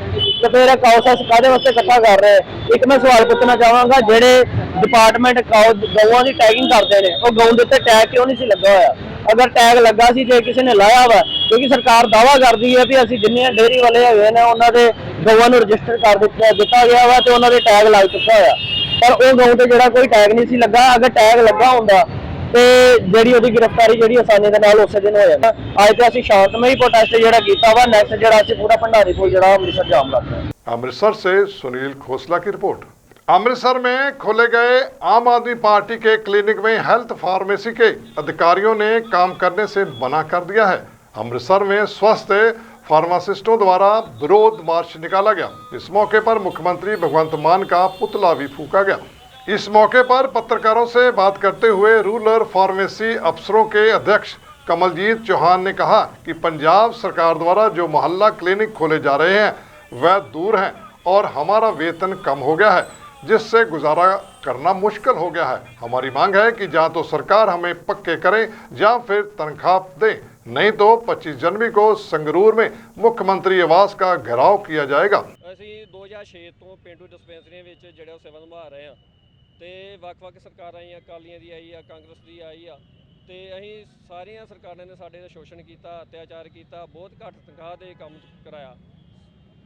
ਤੇ ਫਿਰ ਕਾਉਸਸ ਕਾਹਦੇ ਵਾਸਤੇ ਇਕੱਠਾ ਕਰ ਰਹੇ। ਇੱਕ ਮੈਂ ਸਵਾਲ ਪੁੱਛਣਾ ਚਾਹਾਂਗਾ, ਜਿਹੜੇ ਡਿਪਾਰਟਮੈਂਟ ਗਊਆਂ ਦੀ ਟੈਗਿੰਗ ਕਰਦੇ ਨੇ ਉਹ ਗਊ ਦੇ ਉੱਤੇ ਟੈਗ ਕਿਉਂ ਨਹੀਂ ਸੀ ਲੱਗਾ ਹੋਇਆ? ਅਗਰ ਟੈਗ ਲੱਗਾ ਸੀ ਜੇ ਕਿਸੇ ਨੇ ਲਾਇਆ ਵਾ, ਕਿਉਂਕਿ ਸਰਕਾਰ ਦਾਅਵਾ ਕਰਦੀ ਹੈ ਵੀ ਅਸੀਂ ਜਿੰਨੀਆਂ ਡੇਅਰੀ ਵਾਲੇ ਹੈਗੇ ਨੇ ਉਹਨਾਂ ਦੇ ਗਊਆਂ ਨੂੰ ਰਜਿਸਟਰ ਕਰ ਦਿੱਤਾ ਗਿਆ ਵਾ ਤੇ ਉਹਨਾਂ ਦੇ ਟੈਗ ਲੱਗ ਚੁੱਕਾ ਹੋਇਆ, ਪਰ ਉਹ ਗਊ ਤੇ ਜਿਹੜਾ ਕੋਈ ਟੈਗ ਨਹੀਂ ਸੀ ਲੱਗਾ। ਅਗਰ ਟੈਗ ਲੱਗਾ ਹੁੰਦਾ ਤੇ ਜਿਹੜੀ ਉਹਦੀ ਗ੍ਰਿਫਤਾਰੀ ਜਿਹੜੀ ਆਸਾਨੀ ਦੇ ਨਾਲ ਉਸੇ ਦਿਨ ਹੋ ਜਾਂਦਾ। ਅੱਜ ਤੇ ਅਸੀਂ ਸ਼ਾਂਤਮਈ ਪ੍ਰੋਟੈਸਟ ਜਿਹੜਾ ਕੀਤਾ ਵਾ, ਨੈਕਸਟ ਜਿਹੜਾ ਅਸੀਂ ਪੂਰਾ ਭੰਡਾਰੀ ਪੁਲ ਜਿਹੜਾ ਅੰਮ੍ਰਿਤਸਰ ਜਾਮ करते हैं। अमृतसर से सुनील खोसला की रिपोर्ट। अमृतसर में खोले गए आम आदमी पार्टी के क्लिनिक में हेल्थ फार्मेसी के अधिकारियों ने काम करने से मना कर दिया है। अमृतसर में स्वस्थ फार्मासिस्टों द्वारा विरोध मार्च निकाला गया। इस मौके पर मुख्यमंत्री भगवंत मान का पुतला भी फूंका गया। इस मौके पर पत्रकारों से बात करते हुए रूरल फार्मेसी अफसरों के अध्यक्ष कमलजीत चौहान ने कहा कि पंजाब सरकार द्वारा जो मोहल्ला क्लिनिक खोले जा रहे हैं वह दूर हैं और हमारा वेतन कम हो गया है, जिससे गुजारा करना मुश्किल हो गया है। हमारी मांग है कि या तो सरकार हमें पक्के करे या फिर तनख्वाह दे, नहीं तो 25 जनवरी को संगरूर में मुख्यमंत्री आवास का घेराव किया जाएगा। ਅਸੀਂ 2006 ਤੋਂ ਪਿੰਡੂ ਡਿਸਪੈਂਸਰੀਆਂ ਵਿੱਚ ਜਿਹੜਾ ਸੇਵਾ ਨਿਭਾ ਰਹੇ ਹਾਂ ਤੇ ਵੱਖ-ਵੱਖ ਸਰਕਾਰਾਂ ਆਈਆਂ, ਅਕਾਲੀਆਂ ਦੀ ਆਈ ਆ, ਕਾਂਗਰਸ ਦੀ ਆਈ ਆ ਤੇ ਅਸੀਂ ਸਾਰੀਆਂ ਸਰਕਾਰਾਂ ਨੇ ਸਾਡੇ ਦਾ ਸ਼ੋਸ਼ਣ ਕੀਤਾ, ਅਤਿਆਚਾਰ ਕੀਤਾ, ਬਹੁਤ ਘੱਟ ਤਨਖਾਹ ਦੇ ਕੰਮ ਕਰਾਇਆ।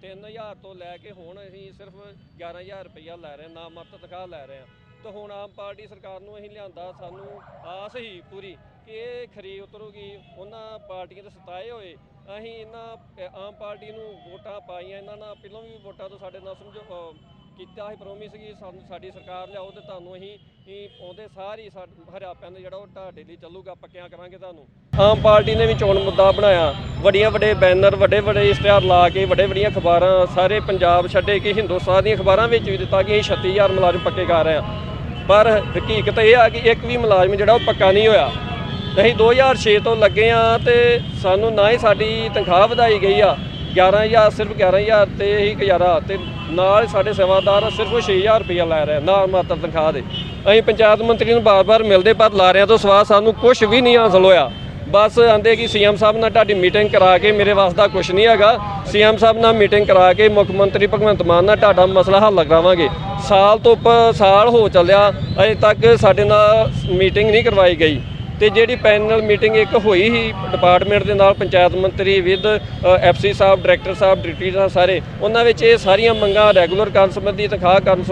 3000 ਤੋਂ ਲੈ ਕੇ ਹੁਣ ਅਸੀਂ ਸਿਰਫ 11000 ਰੁਪਈਆ ਲੈ ਰਹੇ ਹਾਂ, ਨਾਮਰਦ ਤਨਖਾਹ ਲੈ ਰਹੇ ਹਾਂ। ਤਾਂ ਹੁਣ ਆਮ ਪਾਰਟੀ ਸਰਕਾਰ ਨੂੰ ਅਸੀਂ ਲਿਆਂਦਾ, ਸਾਨੂੰ ਆਸ ਹੀ ਪੂਰੀ ਕਿ ਇਹ ਖਰੀ ਉਤਰੂਗੀ। ਉਹਨਾਂ ਪਾਰਟੀਆਂ ਦੇ ਸਤਾਏ ਹੋਏ ਅਸੀਂ ਇਹਨਾਂ ਆਮ ਪਾਰਟੀ ਨੂੰ ਵੋਟਾਂ ਪਾਈਆਂ, ਇਹਨਾਂ ਨਾਲ ਪਹਿਲਾਂ ਵੀ ਵੋਟਾਂ ਤੋਂ ਸਾਡੇ ਨਾਲ ਸਮਝੋ ਕੀਤਾ ਸੀ, ਪ੍ਰੋਮਿਸ ਕਿ ਸਾਨੂੰ ਸਾਡੀ ਸਰਕਾਰ ਲਿਆਓ ਤੇ ਤੁਹਾਨੂੰ ਅਸੀਂ ਆਉਂਦੇ ਸਾਰੀ ਹਰਿਆਪਿਆਂ ਦਾ ਜਿਹੜਾ ਉਹ ਤੁਹਾਡੇ ਲਈ ਚੱਲੂਗਾ, ਪੱਕਿਆਂ ਕਰਾਂਗੇ ਤੁਹਾਨੂੰ। ਆਮ ਪਾਰਟੀ ਨੇ ਵੀ ਚੋਣ ਮੁੱਦਾ ਬਣਾਇਆ, ਵੱਡੇ ਬੈਨਰ, ਵੱਡੇ ਇਸ਼ਤਿਹਾਰ ਲਾ ਕੇ ਵੱਡੀਆਂ ਅਖਬਾਰਾਂ ਸਾਰੇ ਪੰਜਾਬ ਛੱਡੇ ਕਿ ਹਿੰਦੁਸਤਾਨ ਦੀਆਂ ਅਖਬਾਰਾਂ ਵਿੱਚ ਵੀ ਦਿੱਤਾ ਕਿ ਅਸੀਂ 36000 ਮੁਲਾਜ਼ਮ ਪੱਕੇ ਕਰ ਰਹੇ ਹਾਂ। ਪਰ ਹਕੀਕਤ ਇਹ ਆ ਕਿ ਇੱਕ ਵੀ ਮੁਲਾਜ਼ਮ ਜਿਹੜਾ ਉਹ ਪੱਕਾ ਨਹੀਂ ਹੋਇਆ। ਅਸੀਂ 2006 ਤੋਂ ਲੱਗੇ ਹਾਂ ਤੇ ਸਾਨੂੰ ਨਾ ਹੀ ਸਾਡੀ ਤਨਖਾਹ ਵਧਾਈ ਗਈ ਆ, 11000 ਸਿਰਫ 11000 ਤੇ ਹੀ ਗੁਜ਼ਾਰਾ, ਤੇ ਨਾਲ ਸਾਡੇ ਸੇਵਾਦਾਰ ਸਿਰਫ 6000 ਰੁਪਈਆ ਲੈ ਰਹੇ ਨਾ ਮਾਤਰ ਤਨਖਾਹ ਦੇ। ਅਸੀਂ ਪੰਚਾਇਤ ਮੰਤਰੀ ਨੂੰ ਬਾਰ-ਬਾਰ ਮਿਲਦੇ ਪਰ ਲਾਰਿਆਂ ਤੋਂ ਸਵਾਦ ਸਾਨੂੰ ਕੁਝ ਵੀ ਨਹੀਂ ਹਾਸਲ ਹੋਇਆ। ਬਸ ਆਂਦੇ ਕਿ ਸੀਐਮ ਸਾਹਿਬ ਨਾਲ ਤੁਹਾਡੀ ਮੀਟਿੰਗ ਕਰਾ ਕੇ, ਮੇਰੇ ਵਾਸ ਦਾ ਕੁਝ ਨਹੀਂ ਹੈਗਾ, ਸੀਐਮ ਸਾਹਿਬ ਨਾਲ ਮੀਟਿੰਗ ਕਰਾ ਕੇ ਮੁੱਖ ਮੰਤਰੀ ਭਗਵੰਤ ਮਾਨ ਨਾਲ ਤੁਹਾਡਾ ਮਸਲਾ ਹੱਲ ਕਰਾਵਾਂਗੇ। ਸਾਲ ਤੋਂ ਉੱਪਰ ਸਾਲ ਹੋ ਚੱਲਿਆ, ਅਜੇ ਤੱਕ ਸਾਡੇ ਨਾਲ ਮੀਟਿੰਗ ਨਹੀਂ ਕਰਵਾਈ ਗਈ। ਤੇ ਜਿਹੜੀ ਪੈਨਲ ਮੀਟਿੰਗ ਇੱਕ ਹੋਈ ਸੀ ਡਿਪਾਰਟਮੈਂਟ ਦੇ ਨਾਲ, ਪੰਚਾਇਤ ਮੰਤਰੀ with FC Sahib, director Sahib, deputy ਸਾਹਿਬ ਸਾਰੇ, ਉਹਨਾਂ ਵਿੱਚ ਇਹ ਸਾਰੀਆਂ ਮੰਗਾਂ ਰੈਗੂਲਰ ਕਰਨ ਸੰਬੰਧੀ, ਤਨਖਾਹ ਕਰਨ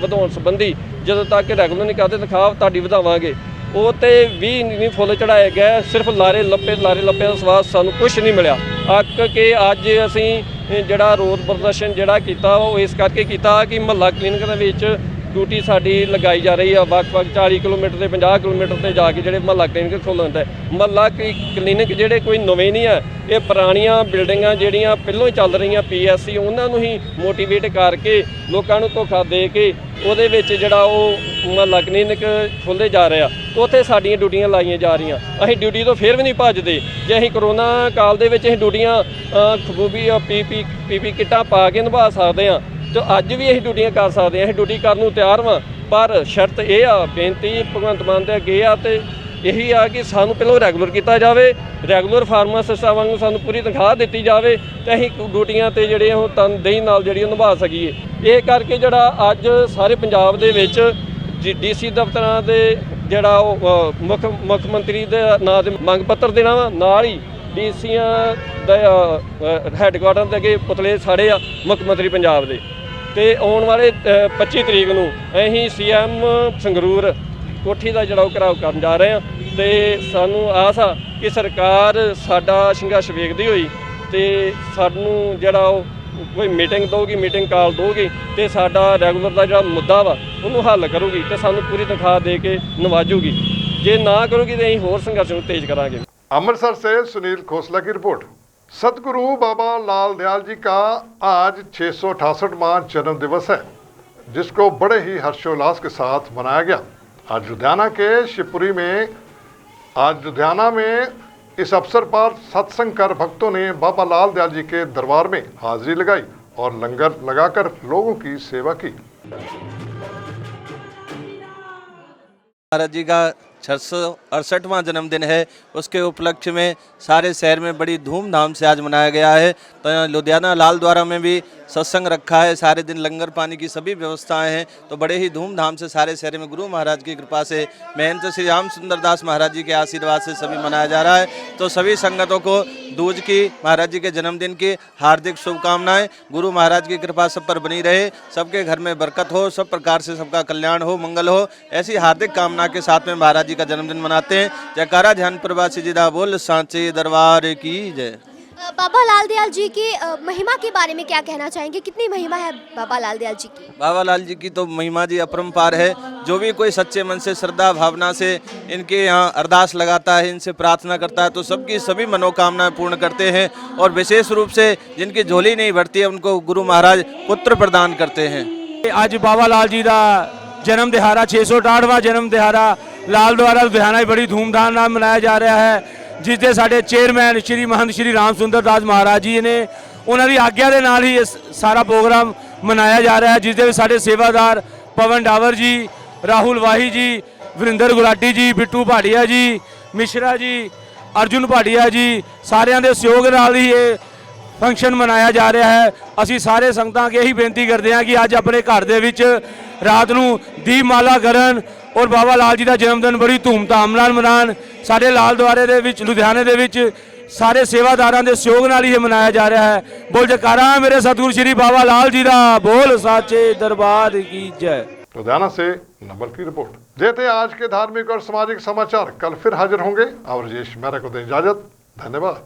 ਵਧਾਉਣ ਸੰਬੰਧੀ, ਜਦੋਂ ਤੱਕ ਰੈਗੂਲਰ ਨਹੀਂ ਕਰਦੇ ਤਨਖਾਹ ਤੁਹਾਡੀ ਵਧਾਵਾਂਗੇ, ਉਹ ਤੇ ਵੀ ਨਹੀਂ ਫੁੱਲ ਚੜਾਏ ਗਏ। ਸਿਰਫ ਲਾਰੇ ਲੱਪੇ ਦਾ ਸਵਾਦ ਸਾਨੂੰ ਕੁਝ ਨਹੀਂ ਮਿਲਿਆ। ਅੱਕ ਕੇ ਅੱਜ ਅਸੀਂ ਜਿਹੜਾ ਰੋਡ ਪ੍ਰਦਰਸ਼ਨ ਜਿਹੜਾ ਕੀਤਾ ਉਹ ਇਸ ਕਰਕੇ ਕੀਤਾ ਕਿ ਮੁਹੱਲਾ ਕਲੀਨਿਕ ਦੇ ਵਿੱਚ ਡਿਊਟੀ ਸਾਡੀ ਲਗਾਈ ਜਾ ਰਹੀ ਆ। ਵੱਖ-ਵੱਖ 40 ਕਿਲੋਮੀਟਰ ਤੇ 50 ਕਿਲੋਮੀਟਰ ਤੇ ਜਾ ਕੇ ਜਿਹੜੇ ਮੁਹੱਲਾ ਕਲੀਨਿਕ ਖੋਲ੍ਹਣ ਦਾ। ਮੁਹੱਲਾ ਕਲੀਨਿਕ ਜਿਹੜੇ ਕੋਈ ਨਵੇਂ ਨਹੀਂ ਆ, ਇਹ ਪੁਰਾਣੀਆਂ ਬਿਲਡਿੰਗਾਂ ਜਿਹੜੀਆਂ ਪਹਿਲਾਂ ਹੀ ਚੱਲ ਰਹੀਆਂ PSC, ਉਹਨਾਂ ਨੂੰ ਹੀ ਮੋਟੀਵੇਟ ਕਰਕੇ ਲੋਕਾਂ ਨੂੰ ਧੋਖਾ ਦੇ ਕੇ ਉਹਦੇ ਵਿੱਚ ਜਿਹੜਾ ਉਹ ਮੁਹੱਲਾ ਕਲੀਨਿਕ ਖੋਲ੍ਹੇ ਜਾ ਰਹੇ ਆ। ਉੱਥੇ ਸਾਡੀਆਂ ਡਿਊਟੀਆਂ ਲਾਈਆਂ ਜਾ ਰਹੀਆਂ। ਅਸੀਂ ਡਿਊਟੀ ਤੋਂ ਫਿਰ ਵੀ ਨਹੀਂ ਭੱਜਦੇ। ਜੇ ਅਸੀਂ ਕਰੋਨਾ ਕਾਲ ਦੇ ਵਿੱਚ ਅਸੀਂ ਡਿਊਟੀਆਂ ਖੂਬੀ PP ਕਿੱਟਾਂ ਪਾ ਕੇ ਨਿਭਾ ਸਕਦੇ ਹਾਂ ਤੇ ਅੱਜ ਵੀ ਅਸੀਂ ਡਿਊਟੀਆਂ ਕਰ ਸਕਦੇ ਹਾਂ। ਅਸੀਂ ਡਿਊਟੀ ਕਰਨ ਨੂੰ ਤਿਆਰ ਵਾਂ, ਪਰ ਸ਼ਰਤ ਇਹ ਆ, ਬੇਨਤੀ ਭਗਵੰਤ ਮਾਨ ਦੇ ਅੱਗੇ ਆ ਤੇ ਇਹੀ ਆ ਕਿ ਸਾਨੂੰ ਪਹਿਲਾਂ ਰੈਗੂਲਰ ਕੀਤਾ ਜਾਵੇ, ਰੈਗੂਲਰ ਫਾਰਮਾਸਿਸਟਾਂ ਵਾਂਗੂ ਸਾਨੂੰ ਪੂਰੀ ਤਨਖਾਹ ਦਿੱਤੀ ਜਾਵੇ ਤੇ ਅਸੀਂ ਡਿਊਟੀਆਂ ਤੇ ਜਿਹੜੇ ਉਹ ਤਨਦੇਹੀ ਨਾਲ ਜਿਹੜੀਆਂ ਨਿਭਾ ਸਕੀਏ। ਇਹ ਕਰਕੇ ਜਿਹੜਾ ਅੱਜ ਸਾਰੇ ਪੰਜਾਬ ਦੇ ਵਿੱਚ DC ਦਫ਼ਤਰਾਂ ਦੇ ਜਿਹੜਾ ਉਹ ਮੁੱਖ ਮੰਤਰੀ ਦੇ ਨਾਂ ਦੇ ਮੰਗ ਪੱਤਰ ਦੇਣਾ ਵਾ, ਨਾਲ ਹੀ DCਆਂ ਦਾ ਹੈੱਡਕੁਆਟਰ ਦੇ ਅੱਗੇ ਪੁਤਲੇ ਸਾੜੇ ਆ ਮੁੱਖ ਮੰਤਰੀ ਪੰਜਾਬ ਦੇ। ਤੇ ਆਉਣ ਵਾਲੇ 25 ਤਰੀਕ ਨੂੰ ਅਸੀਂ CM ਸੰਗਰੂਰ ਕੋਠੀ ਦਾ ਜਿਹੜਾ ਉਹ ਘਿਰਾਓ ਕਰਨ ਜਾ ਰਹੇ ਹਾਂ ਤੇ ਸਾਨੂੰ ਆਸ ਆ ਕਿ ਸਰਕਾਰ ਸਾਡਾ ਸੰਘਰਸ਼ ਵੇਖਦੀ ਹੋਈ ਤੇ ਸਾਨੂੰ ਜਿਹੜਾ ਉਹ ਕੋਈ ਮੀਟਿੰਗ ਦਊਗੀ, ਮੀਟਿੰਗ ਕਾਲ ਦਊਗੀ ਤੇ ਸਾਡਾ ਰੈਗੂਲਰ ਦਾ ਜਿਹੜਾ ਮੁੱਦਾ ਵਾ ਉਹਨੂੰ ਹੱਲ ਕਰੂਗੀ ਤੇ ਸਾਨੂੰ ਪੂਰੀ ਤਨਖਾਹ ਦੇ ਕੇ ਨਵਾਜੂਗੀ। ਜੇ ਨਾ ਕਰੂਗੀ ਤਾਂ ਅਸੀਂ ਹੋਰ ਸੰਘਰਸ਼ ਨੂੰ ਤੇਜ਼ ਕਰਾਂਗੇ। अमृतसर से सुनील खोसला की रिपोर्ट। सतगुरु बाबा लाल दयाल जी का आज 668वां जन्म दिवस है, जिसको बड़े ही हर्षोल्लास के साथ मनाया गया। आज लुधियाना में इस अवसर पर सत्संग कर भक्तों ने बाबा लाल दयाल जी के दरबार में हाजिरी लगाई और लंगर लगाकर लोगों की सेवा की। महाराज जी का 668वां जन्मदिन है, उसके उपलक्ष्य में सारे शहर में बड़ी धूमधाम से आज मनाया गया है। तो लुधियाना लाल द्वारा में भी सत्संग रखा है, सारे दिन लंगर पानी की सभी व्यवस्थाएं हैं। तो बड़े ही धूमधाम से सारे शहर में गुरु महाराज की कृपा से, महंत श्री राम सुंदर दास महाराज जी के आशीर्वाद से सभी मनाया जा रहा है। तो सभी संगतों को दूज की, महाराज जी के जन्मदिन की हार्दिक शुभकामनाएं। गुरु महाराज की कृपा सब पर बनी रहे, सबके घर में बरकत हो, सब प्रकार से सबका कल्याण हो, मंगल हो, ऐसी हार्दिक कामना के साथ में महाराज जी का जन्मदिन मनाते हैं। जयकारा ध्यान प्रवासी जी दा बोल सांचे दरबार की जय। बाबा लाल दयाल जी की महिमा के बारे में क्या कहना चाहेंगे? कितनी महिमा है बाबा लाल दयाल जी की? बाबा लाल जी की तो महिमा जी अपरंपार है। जो भी कोई सच्चे मन से श्रद्धा भावना से इनके यहाँ अरदास लगाता है, इनसे प्रार्थना करता है, तो सबकी सभी मनोकामनाएं पूर्ण करते हैं। और विशेष रूप से जिनकी झोली नहीं भरती है उनको गुरु महाराज पुत्र प्रदान करते हैं। आज बाबा लाल जी का जन्म दिहाड़ा 668वां जन्म दिहाड़ा लाल द्वारा लुधियाना बड़ी धूमधाम ਨਾਲ ਮਨਾਇਆ ਜਾ ਰਿਹਾ ਹੈ, ਜਿਸ ਦੇ ਸਾਡੇ ਚੇਅਰਮੈਨ ਸ਼੍ਰੀ ਮਹੰਤ ਸ਼੍ਰੀ ਰਾਮ ਸੁੰਦਰ ਦਾਸ ਮਹਾਰਾਜ ਜੀ ਨੇ, ਉਹਨਾਂ ਦੀ ਆਗਿਆ ਦੇ ਨਾਲ ਹੀ ਇਹ ਸਾਰਾ ਪ੍ਰੋਗਰਾਮ ਮਨਾਇਆ ਜਾ ਰਿਹਾ ਹੈ, ਜਿਸ ਦੇ ਵਿੱਚ ਸਾਡੇ ਸੇਵਾਦਾਰ ਪਵਨ ਡਾਵਰ ਜੀ, ਰਾਹੁਲ ਵਾਹੀ ਜੀ, ਵਰਿੰਦਰ ਗੁਲਾਟੀ ਜੀ, ਬਿੱਟੂ ਭਾਟੀਆ ਜੀ, ਮਿਸ਼ਰਾ ਜੀ, ਅਰਜੁਨ ਭਾਟੀਆ ਜੀ, ਸਾਰਿਆਂ ਦੇ ਸਹਿਯੋਗ ਨਾਲ ਹੀ ਇਹ ਫੰਕਸ਼ਨ ਮਨਾਇਆ ਜਾ ਰਿਹਾ ਹੈ। ਅਸੀਂ ਸਾਰੇ ਸੰਗਤਾਂ ਅੱਗੇ ਇਹੀ ਬੇਨਤੀ ਕਰਦੇ ਹਾਂ ਕਿ ਅੱਜ ਆਪਣੇ ਘਰ ਦੇ ਵਿੱਚ ਰਾਤ ਨੂੰ ਦੀਪਮਾਲਾ ਕਰਨ ਔਰ ਬਾਬਾ ਲਾਲ ਜੀ ਦਾ ਜਨਮਦਿਨ ਬੜੀ ਧੂਮਧਾਮ ਨਾਲ ਮਨਾਉਣ। ਸਾਡੇ ਲਾਲ ਦੁਆਰੇ ਦੇ ਵਿੱਚ ਲੁਧਿਆਣੇ ਦੇ ਵਿੱਚ ਸਾਰੇ ਸੇਵਾਦਾਰਾਂ ਦੇ ਸਹਿਯੋਗ ਨਾਲ ਹੀ ਇਹ ਮਨਾਇਆ ਜਾ ਰਿਹਾ ਹੈ। ਬੋਲ ਜਕਾਰਾ ਮੇਰੇ ਸਤਿਗੁਰੂ श्री बाबा लाल जी ਦਾ, बोल साचे दरबार की जय। लुधियाना से नंबर की रिपोर्ट। देते आज के धार्मिक और सामाजिक समाचार, कल फिर हाजिर होंगे। और राजेश मेहरा को दें इजाजत। धन्यवाद।